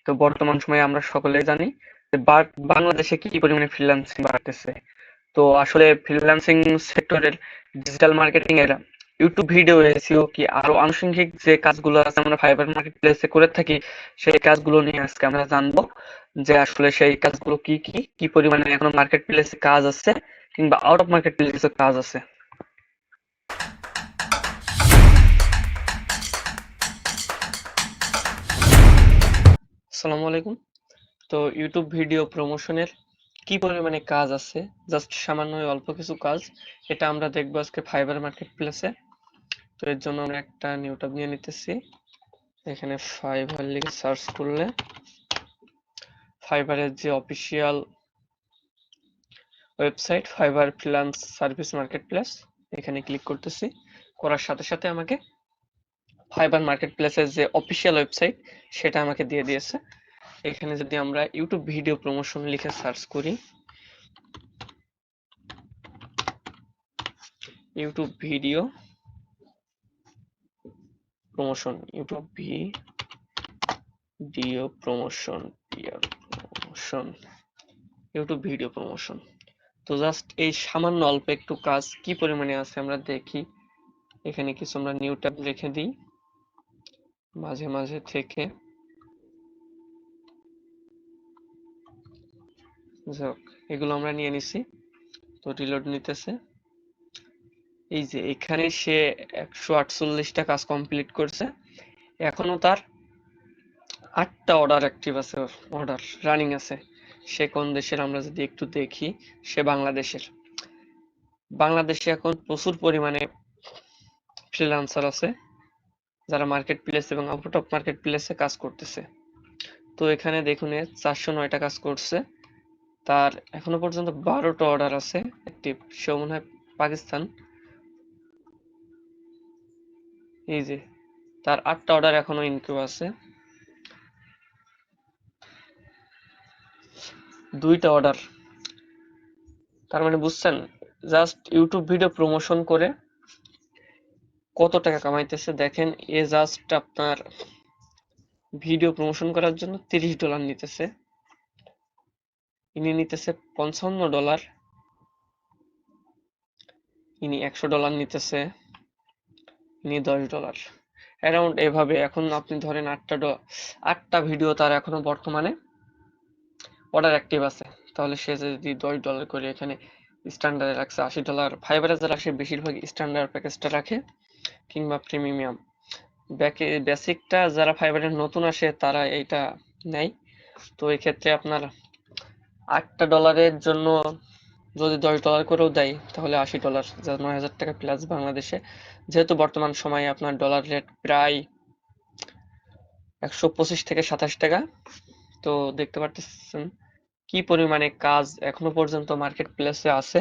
তো বর্তমান সময়ে আমরা সকলেই জানি যে বাংলাদেশে কি পরিমাণে ফ্রিল্যান্সিং বাড়তেছে। তো আসলে ফ্রিল্যান্সিং সেক্টরের ডিজিটাল মার্কেটিং এর ইউটিউব ভিডিও এসইও কি আরো আনুষঙ্গিক যে কাজগুলো আছে আমরা ফাইবার মার্কেট প্লেসে করে থাকি, সেই কাজগুলো নিয়ে আজকে আমরা জানবো যে আসলে সেই কাজগুলো কি কি কি পরিমাণে এখনো মার্কেট প্লেসে কাজ আছে কিংবা আউট অফ মার্কেট প্লেসে কাজ আছে। আসসালামু আলাইকুম। তো ইউটিউব ভিডিও প্রমোশনের কি পরিমাণে কাজ আছে, জাস্ট সামান্য অল্প কিছু কাজ, এটা আমরা দেখবো আজকে ফাইবার মার্কেট প্লেসে। তো এর জন্য আমরা একটা নিউ ট্যাব নিয়ে নিতেছি। এখানে ফাইবার লিখে সার্চ করলে ফাইবারের যে official website fibre freelance service market place, এখানে ক্লিক করতেছি। করার সাথে সাথে আমাকে ফাইবার মার্কেট প্লেসের যে অফিসিয়াল ওয়েবসাইট সেটা আমাকে দিয়ে দিয়েছে। এখানে যদি আমরা ইউটিউব ভিডিও প্রমোশন লিখে সার্চ করি, YouTube video promotion, YouTube video promotion, YouTube video promotion. তো জাস্ট এই সামান্য অল্প একটু কাজ কি পরিমাণে আছে আমরা দেখি। এখানে কিছু আমরা নিউ ট্যাব রেখে দিই মাঝে মাঝে থেকে। যাক, এগুলো আমরা নিয়ে নিছি। তো রিলোড নিতেছে। এই যে এখানে সে 148টা কাজ কমপ্লিট করছে, এখনো তার 8টা অর্ডার অ্যাক্টিভ আছে, অর্ডার রানিং আছে। সে কোন দেশের আমরা যদি একটু দেখি, সে বাংলাদেশের। বাংলাদেশে এখন প্রচুর পরিমাণে ফ্রিল্যান্সার আছে যারা মার্কেট প্লেস এবং আউট অফ মার্কেট প্লেসে কাজ করতেছে। তো এখানে দেখুন 409টা কাজ করছে, তার এখনো পর্যন্ত 12টা অর্ডার আছে অ্যাক্টিভ। সে মনে হয় পাকিস্তান। এই যে তার 8টা অর্ডার এখনো ইনকিউ আছে, 2টা অর্ডার। তার মানে বুঝছেন, জাস্ট ইউটিউব ভিডিও প্রমোশন করে কত টাকা কামাইতেছে দেখেন। এ জাস্ট আপনার ভিডিও প্রমোশন করার জন্য $30 নিতেছে, ইনি নিতেছে $55, ইনি $100 নিতেছে, ইনি $10 অ্যারাউন্ড। এভাবে এখন আপনি ধরেন 8টা ভিডিও তার এখনো বর্তমানে অর্ডার অ্যাক্টিভ আছে। তাহলে সে যদি $10 করে এখানে স্ট্যান্ডার্ডে রাখছে $80। ফাইবারে যারা রাখে বেশিরভাগ স্ট্যান্ডার্ড প্যাকেজটা রাখে কিংবা প্রিমিয়াম। বেসিকটা যারা ফাইবারে নতুন আসে তারা এইটা নেয়। তো এই ক্ষেত্রে আপনার 8টা ডলারের জন্য যদি $10 করেও দেয় তাহলে $80, যা 9,000 টাকা প্লাস বাংলাদেশে। যেহেতু বর্তমান সময়ে আপনার ডলার রেট প্রায় 125 থেকে 27 টাকা। তো দেখতে পারতেছেন কি পরিমাণে কাজ এখনো পর্যন্ত মার্কেট প্লেসে আছে।